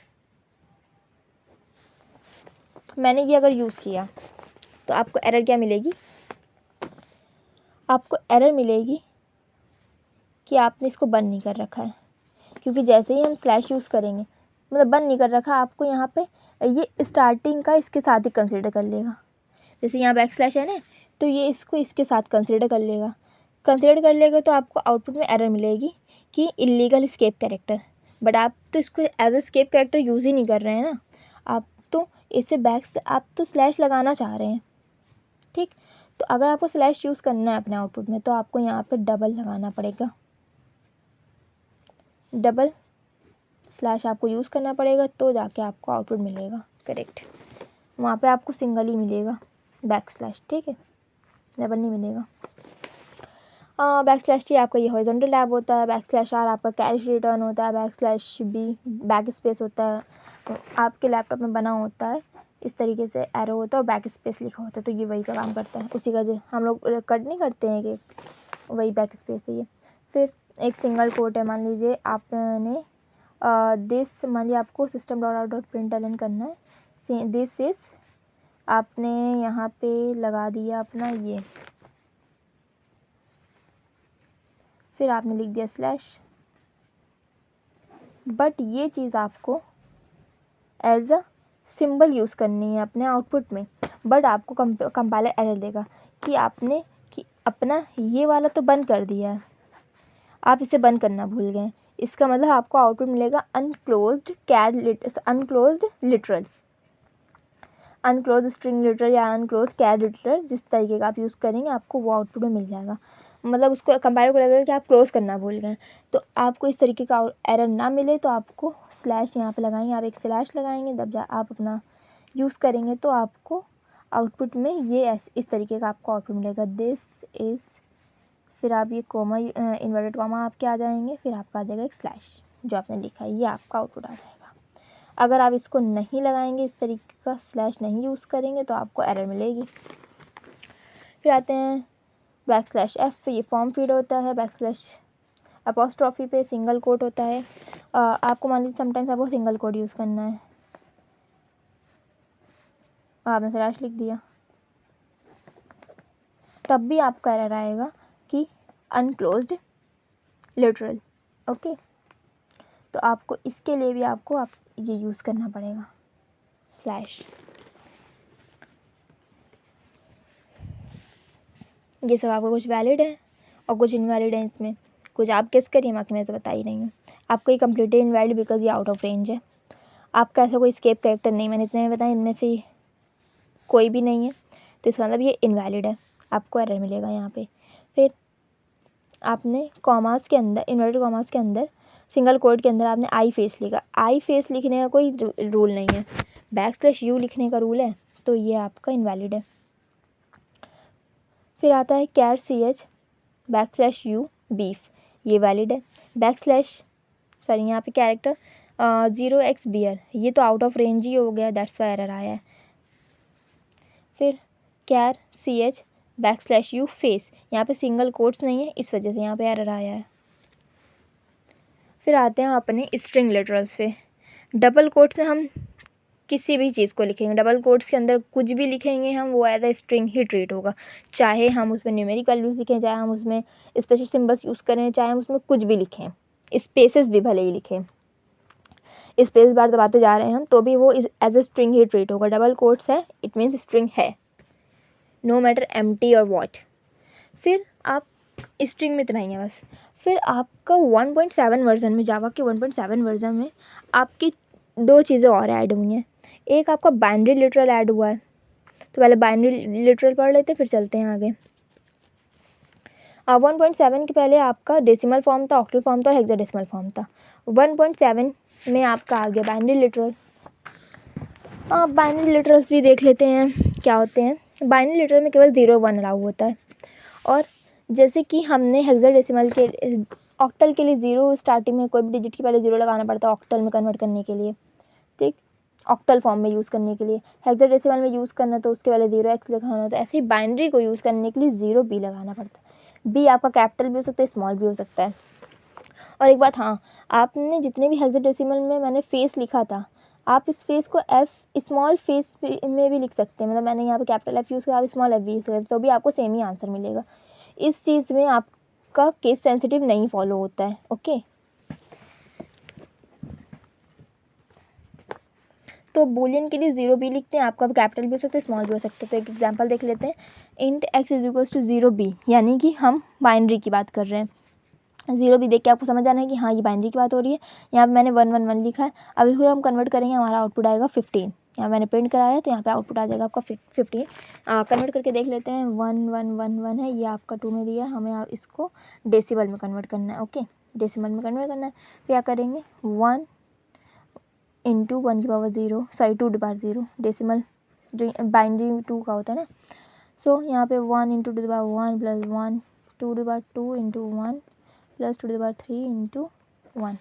मैंने ये अगर यूज़ किया तो आपको एरर क्या मिलेगी, आपको एरर मिलेगी कि आपने इसको बंद नहीं कर रखा है, क्योंकि जैसे ही हम स्लैश यूज़ करेंगे, मतलब बंद नहीं कर रखा, आपको यहाँ पे ये स्टार्टिंग का इसके साथ ही कंसिडर कर लेगा। जैसे यहाँ \n है तो ये इसको इसके साथ कंसिडर कर लेगा तो आपको आउटपुट में एरर मिलेगी कि इलीगल एस्केप कैरेक्टर। बट आप तो इसको एज एस्केप कैरेक्टर यूज़ ही नहीं कर रहे हैं ना, आप तो इसे आप तो स्लैश लगाना चाह रहे हैं, ठीक। तो अगर आपको स्लैश यूज़ करना है अपने आउटपुट में तो आपको यहाँ पे डबल लगाना पड़ेगा, डबल स्लैश आपको यूज़ करना पड़ेगा, तो जाके आपको आउटपुट मिलेगा करेक्ट। वहाँ पे आपको सिंगल ही मिलेगा \, ठीक है, डबल नहीं मिलेगा। \t आपका ये हॉरिजॉन्टल टैब होता है, \r आपका कैश रिटर्न होता है, \b बैक स्पेस होता है, आपके लैपटॉप में बना होता है इस तरीके से एरो होता है और बैक स्पेस लिखा होता है, तो ये वही का काम करता है, उसी का जो हम लोग कट नहीं करते हैं कि वही बैक स्पेस है ये। फिर एक सिंगल कोट है, मान लीजिए आपने मान लीजिए आपको system.out.println करना है, दिस इज आपने यहाँ पे लगा दिया अपना ये, फिर आपने लिख दिया स्लैश, बट ये चीज़ आपको एज अ सिंबल यूज़ करनी है अपने आउटपुट में। बट आपको कंपाइलर एरर देगा कि आपने अपना ये वाला तो बंद कर दिया है, आप इसे बंद करना भूल गए। इसका मतलब आपको आउटपुट मिलेगा अनक्लोज्ड लिटरल, अनक्लोज स्ट्रिंग लिटरल या अनक्लोज कैर लिटरल, जिस तरीके का आप यूज़ करेंगे आपको वो आउटपुट में मिल जाएगा। मतलब उसको कंपाइलर को लगेगा कि आप क्लोज करना भूल गए। तो आपको इस तरीके का एरर ना मिले तो आपको स्लैश यहाँ पे लगाएंगे, आप एक स्लैश लगाएंगे, जब आप अपना यूज़ करेंगे तो आपको आउटपुट में ये इस तरीके का आपको आउटपुट मिलेगा, दिस इज़, फिर आप ये कोमा इन्वर्टेड कॉमा आपके आ जाएंगे, फिर आपका आ जाएगा एक स्लैश जो आपने लिखा है, ये आपका आउटपुट आ जाएगा। अगर आप इसको नहीं लगाएंगे, इस तरीके का स्लैश नहीं यूज़ करेंगे तो आपको एरर मिलेगी। फिर आते हैं \f, ये फॉर्म फीड होता है, \apostrophe पे सिंगल कोट होता है। आपको मान लीजिए समटाइम्स आपको सिंगल कोट यूज़ करना है, आपने स्लैश लिख दिया, तब भी आपका एरर आएगा कि अनक्लोज्ड लिटरल। ओके, तो आपको इसके लिए भी आपको ये यूज़ करना पड़ेगा स्लैश। ये सब आपको कुछ वैलिड है और कुछ इनवैलिड है, इसमें कुछ आप गेस करिए, बाकी मैं तो बता ही रही हूँ। आपको ये कम्प्लीटली इनवैलिड बिकॉज ये आउट ऑफ रेंज है, आपका ऐसा कोई स्केप कैरेक्टर नहीं, मैंने इतने में बताया, इनमें से कोई भी नहीं है, तो इसका मतलब ये इनवैलिड है, आपको एरर मिलेगा यहाँ पे। फिर आपने कॉमास के अंदर, इन्वर्टेड कॉमास के अंदर, सिंगल कोट के अंदर आपने आई फेस लिखा, आई फेस लिखने का कोई रूल नहीं है, \u लिखने का रूल है, तो ये आपका इनवैलिड है। फिर आता है \ch\u बीफ, ये वैलिड है। यहाँ पे कैरेक्टर 0x बियर, ये तो आउट ऑफ रेंज ही हो गया, दैट्स वाई एरर आया है। फिर \ch\u फेस, यहाँ पे सिंगल कोट्स नहीं है, इस वजह से यहाँ पे एरर आया है। फिर आते हैं अपने स्ट्रिंग लिटरल्स पे। डबल कोट्स में हम किसी भी चीज़ को लिखेंगे, डबल कोट्स के अंदर कुछ भी लिखेंगे हम, वो एज अ स्ट्रिंग ही ट्रीट होगा, चाहे हम उसमें न्यूमेरिक वैल्यूज़ लिखें, चाहे हम उसमें स्पेशल सिम्बल्स यूज़ करें, चाहे हम उसमें कुछ भी लिखें, स्पेसेस भी भले ही लिखें, स्पेस बार दबाते जा रहे हैं हम तो भी वो एज अ स्ट्रिंग ही ट्रीट होगा। डबल कोट्स है, इट मीन्स स्ट्रिंग है, नो मैटर एम्प्टी और वॉट। फिर आप स्ट्रिंग में इतना ही है बस। फिर आपका 1.7 वर्जन में, जावा के 1.7 वर्जन में आपकी 2 चीज़ें और ऐड हुई हैं। एक आपका बाइनरी लिटरल ऐड हुआ है, तो पहले बाइनरी लिटरल पढ़ लेते हैं, फिर चलते हैं आगे। 1.7 के पहले आपका डेसिमल फॉर्म था, ऑक्टल फॉर्म था और हेक्साडेसिमल फॉर्म था। 1.7 में आपका आ गया बाइनरी लिटरल। आप बाइनरी लिटरल्स भी देख लेते हैं क्या होते हैं। बाइनरी लिटरल में केवल 0 1 अलाउ होता है, और जैसे कि हमने हेक्साडेसिमल के, ऑक्टल के लिए 0 स्टार्टिंग में कोई भी डिजिट के पहले 0 लगाना पड़ता है ऑक्टल में कन्वर्ट करने के लिए, ठीक, ऑक्टल फॉर्म में यूज़ करने के लिए। हेक्साडेसिमल में यूज़ करना तो उसके पहले 0x लगाना होता है, ऐसे ही बाइनरी को यूज़ करने के लिए 0b लगाना पड़ता है। b आपका कैपिटल भी हो सकता है, स्मॉल भी हो सकता है। और एक बात, हाँ, आपने जितने भी हेक्साडेसिमल में मैंने फेस लिखा था, आप इस फेस को f स्मॉल फेस में भी लिख सकते हैं, मतलब मैंने यहाँ पे कैपिटल F यूज़ किया, आप स्मॉल f भी यूज़ करते तो भी आपको सेम ही आंसर मिलेगा। इस चीज़ में आपका केस सेंसिटिव नहीं फॉलो होता है। ओके, तो बूलियन के लिए 0b लिखते हैं, आपका कैपिटल भी हो सकता है, स्मॉल भी हो सकता है। तो एक एग्जांपल देख लेते हैं, int x = 0b, यानी कि हम बाइनरी की बात कर रहे हैं। 0b देख के आपको समझ आना है कि हाँ ये बाइनरी की बात हो रही है। यहाँ पे मैंने 1 1 1 लिखा है, अब इसको हम कन्वर्ट करेंगे, हमारा आउटपुट आएगा 15। यहाँ मैंने प्रिंट कराया है तो यहाँ पे आउटपुट आ जाएगा आपका 15। कन्वर्ट करके देख लेते हैं, 1 1 1 1 है, ये आपका 2 में दिया है, हमें इसको डेसिमल में कन्वर्ट करना है। ओके, डेसिमल में कन्वर्ट करना है, क्या करेंगे, 1 × 1 की पावर 0, सॉरी 2 की पावर 0, डेसिमल जो बाइनरी 2 का होता है ना। सो यहाँ पे 1 × 2 की पावर 1 + 1, 2 की पावर 2 × 1 + 2 की पावर 3 × 1।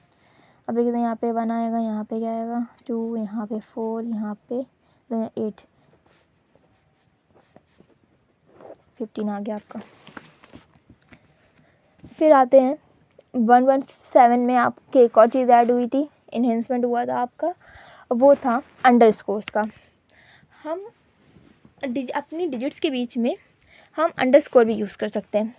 अब देखते हैं, यहाँ पे 1 आएगा, यहाँ पे क्या आएगा 2, यहाँ पे 4, यहाँ पे 8, 15 आ गया आपका। फिर आते हैं 1.7 में आपके एक और चीज़ ऐड हुई थी, इन्हेंसमेंट हुआ था आपका, वो था अंडरस्कोर्स का। हम अपनी डिजिट्स के बीच में हम अंडरस्कोर भी यूज़ कर सकते हैं।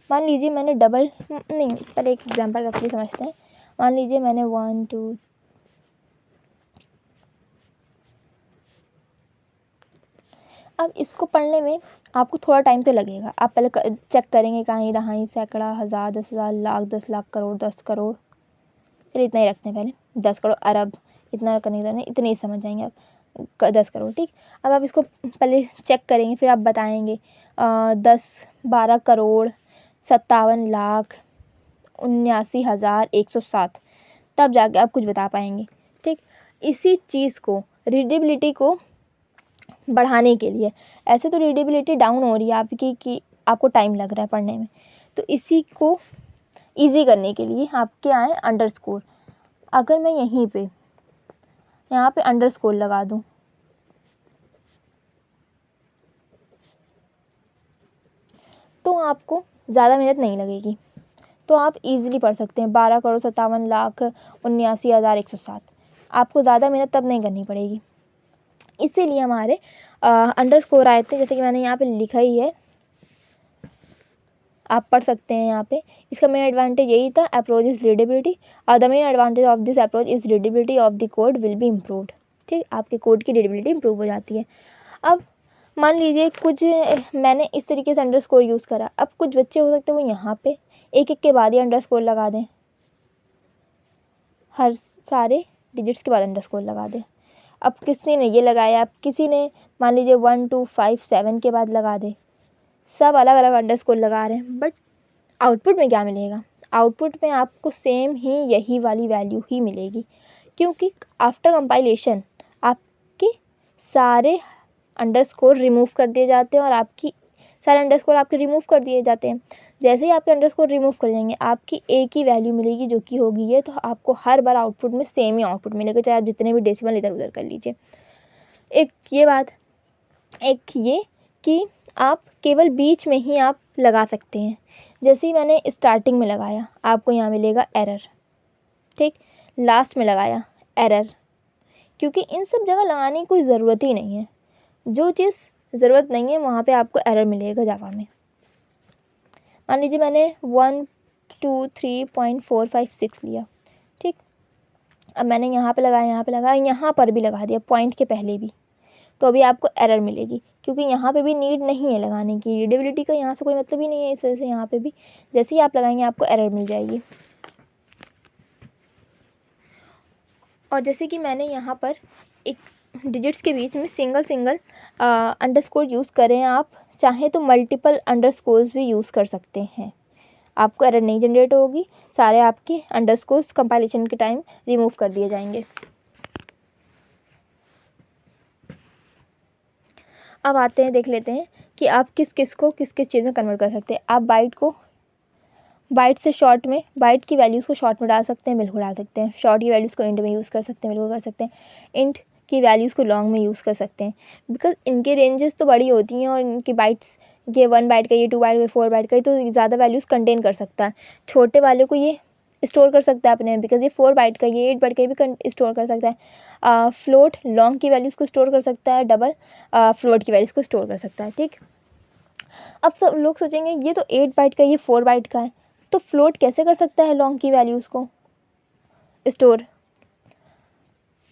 मान लीजिए मैंने डबल नहीं, पहले एक एग्जांपल रख के समझते हैं। मान लीजिए मैंने 1 2, अब इसको पढ़ने में आपको थोड़ा टाइम तो लगेगा, आप पहले चेक करेंगे कहीं दहाई सैकड़ा हज़ार 10,000 लाख 10 लाख करोड़ 10 करोड़, चलिए इतना ही रखते हैं पहले, 10 करोड़ अरब, इतना करने की इतने ही समझ जाएंगे आप, 10 करोड़, ठीक। अब आप इसको पहले चेक करेंगे, फिर आप बताएंगे 10 12 करोड़ 57,79,107 तब जाके आप कुछ बता पाएंगे। ठीक, इसी चीज़ को रीडेबिलिटी को बढ़ाने के लिए, ऐसे तो रीडेबिलिटी डाउन हो रही है आपकी कि आपको टाइम लग रहा है पढ़ने में, तो इसी को इजी करने के लिए आपके आए अंडरस्कोर। अगर मैं यहीं पे यहाँ पे अंडरस्कोर लगा दूँ तो आपको ज़्यादा मेहनत नहीं लगेगी, तो आप इजीली पढ़ सकते हैं 12,57,79,107। आपको ज़्यादा मेहनत तब नहीं करनी पड़ेगी। इसीलिए हमारे अंडरस्कोर आए थे, जैसे कि मैंने यहाँ पे लिखा ही है, आप पढ़ सकते हैं यहाँ पे। इसका मेन एडवांटेज यही था, अप्रोच इज रीडेबिलिटी और the main advantage of this approach is readability of the code will be improved. ठीक, आपके कोड की रीडेबिलिटी इम्प्रूव हो जाती है। अब मान लीजिए कुछ मैंने इस तरीके से अंडरस्कोर यूज़ करा, अब कुछ बच्चे हो सकते हैं वो यहाँ पे एक एक के बाद ही अंडरस्कोर लगा दें, हर सारे डिजिट्स के बाद अंडरस्कोर लगा दें। अब किसी ने ये लगाया, अब किसी ने मान लीजिए 1 2 5 7 के बाद लगा दे, सब अलग अलग अंडरस्कोर लगा रहे हैं, बट आउटपुट में क्या मिलेगा? आउटपुट में आपको सेम ही यही वाली वैल्यू ही मिलेगी, क्योंकि आफ्टर कंपाइलेशन आपके सारे अंडरस्कोर रिमूव कर दिए जाते हैं और आपकी सारे अंडरस्कोर आपके रिमूव कर दिए जाते हैं। जैसे ही आपके अंडरस्कोर रिमूव कर जाएंगे आपकी एक ही वैल्यू मिलेगी जो कि होगी ये, तो आपको हर बार आउटपुट में सेम ही आउटपुट मिलेगा, चाहे आप जितने भी डेसिमल इधर उधर कर लीजिए। एक ये बात, एक ये कि आप केवल बीच में ही आप लगा सकते हैं। जैसे ही मैंने स्टार्टिंग में लगाया आपको यहाँ मिलेगा एरर, ठीक, लास्ट में लगाया एरर, क्योंकि इन सब जगह लगाने की कोई ज़रूरत ही नहीं है। जो चीज़ ज़रूरत नहीं है वहाँ पे आपको एरर मिलेगा जावा में। मान लीजिए मैंने 1 2 3.456 लिया, ठीक, अब मैंने यहाँ पे लगाया, यहाँ पे लगाया, यहाँ पर भी लगा दिया पॉइंट के पहले भी, तो अभी आपको एरर मिलेगी, क्योंकि यहाँ पे भी नीड नहीं है लगाने की, रीडेबिलिटी का यहाँ से कोई मतलब ही नहीं है, इस वजह से यहाँ पे भी जैसे ही आप लगाएंगे आपको एरर मिल जाएगी। और जैसे कि मैंने यहाँ पर एक डिजिट्स के बीच में सिंगल अंडरस्कोर यूज़ करें, आप चाहें तो मल्टीपल अंडरस्कोर्स भी यूज़ कर सकते हैं, आपको एरर नहीं जनरेट होगी, सारे आपके अंडरस्कोर्स कंपाइलेशन के टाइम रिमूव कर दिए जाएंगे। अब आते हैं, देख लेते हैं कि आप किस किस चीज़ में कन्वर्ट कर सकते हैं। आप बाइट से शॉर्ट में, बाइट की वैल्यूज़ को शॉर्ट में डाल सकते हैं, बिल्कुल डाल सकते हैं। शॉर्ट की वैल्यूज़ को इंट में यूज़ कर सकते हैं, बिल्कुल कर सकते हैं। इंट की वैल्यूज़ को लॉन्ग में यूज़ कर सकते हैं, बिकॉज इनके रेंजेस तो बड़ी होती हैं और इनकी बाइट्स, ये 1 बाइट का, ये 2 बाइट का, 4 बाइट का, तो ज़्यादा वैल्यूज़ कंटेन कर सकता है। छोटे वाले को ये स्टोर कर सकता है अपने, बिकॉज ये 4 बाइट का, ये 8 बाइट का भी स्टोर कर सकता है। फ्लोट लॉन्ग की वैल्यूज़ को स्टोर कर सकता है, डबल फ्लोट की वैल्यूज़ को स्टोर कर सकता है। ठीक, अब सब लोग सोचेंगे ये तो 8 बाइट का, ये 4 बाइट का है, तो फ्लोट कैसे कर सकता है लॉन्ग की वैल्यूज़ को स्टोर?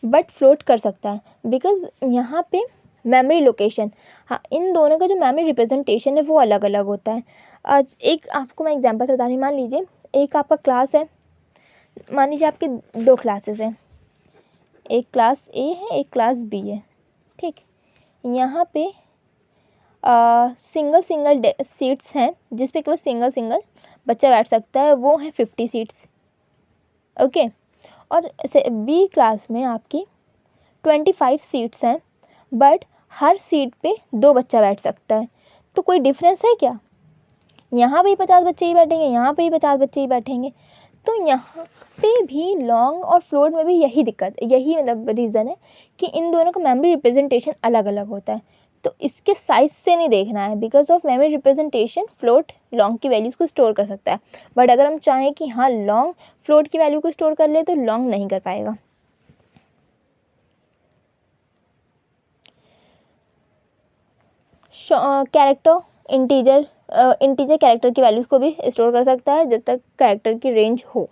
बट फ्लोट कर सकता है, बिकॉज यहाँ पे मेमोरी लोकेशन, हाँ, इन दोनों का जो मेमोरी रिप्रेजेंटेशन है वो अलग अलग होता है। आज एक आपको मैं एग्जांपल बता रही हूँ, मान लीजिए एक आपका क्लास है, मान लीजिए आपके 2 क्लासेस हैं, एक क्लास ए है, एक क्लास बी है। ठीक, यहाँ पे सिंगल सीट्स हैं जिस पे केवल सिंगल बच्चा बैठ सकता है, वो है 50 सीट्स। ओके, और बी क्लास में आपकी 25 सीट्स हैं, बट हर सीट पे 2 बच्चा बैठ सकता है। तो कोई डिफरेंस है क्या? यहाँ भी 50 बच्चे ही बैठेंगे, यहाँ पे भी 50 बच्चे ही बैठेंगे। तो यहाँ पे भी लॉन्ग और फ्लोट में भी यही दिक्कत, यही मतलब रीज़न है कि इन दोनों का मेमोरी रिप्रेजेंटेशन अलग अलग होता है। तो इसके साइज से नहीं देखना है, because of memory representation float long की वैल्यूज़ को स्टोर कर सकता है, बट अगर हम चाहें कि हाँ लॉन्ग फ्लोट की वैल्यू को स्टोर कर ले तो लॉन्ग नहीं कर पाएगा। कैरेक्टर इंटीजर कैरेक्टर की वैल्यूज़ को भी स्टोर कर सकता है जब तक कैरेक्टर की रेंज हो,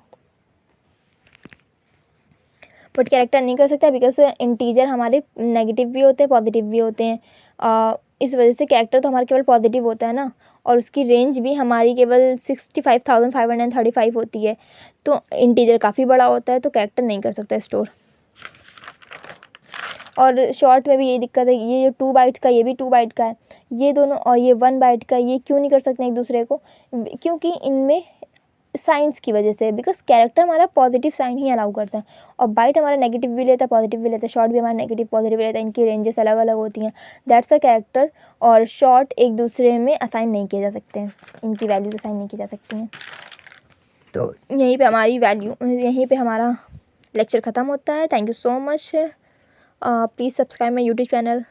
बट कैरेक्टर नहीं कर सकता, बिकॉज इंटीजर हमारे नेगेटिव भी होते हैं, पॉजिटिव भी होते हैं। इस वजह से कैरेक्टर तो हमारा केवल पॉजिटिव होता है ना, और उसकी रेंज भी हमारी केवल 65,535 होती है, तो इंटीजर काफ़ी बड़ा होता है, तो कैरेक्टर नहीं कर सकता स्टोर। और शॉर्ट में भी यही दिक्कत है, ये जो 2 बाइट्स का ये भी 2 बाइट का है, ये दोनों, और ये 1 बाइट का, ये क्यों नहीं कर सकते एक दूसरे को? क्योंकि इनमें साइंस की वजह से, बिकॉज कैरेक्टर हमारा पॉजिटिव साइन ही अलाउ करता है और बाइट हमारा नेगेटिव भी लेता है पॉजिटिव भी लेता है, शॉर्ट भी हमारा नेगेटिव पॉजिटिव लेता है, इनकी रेंजेस अलग अलग होती हैं, दैट्स अ कैरेक्टर। और शॉर्ट एक दूसरे में असाइन नहीं किए जा सकते हैं, इनकी वैल्यूज असाइन नहीं की जा सकती हैं। तो यहीं पे हमारा लेक्चर ख़त्म होता है। Thank you so much. Please subscribe my YouTube channel.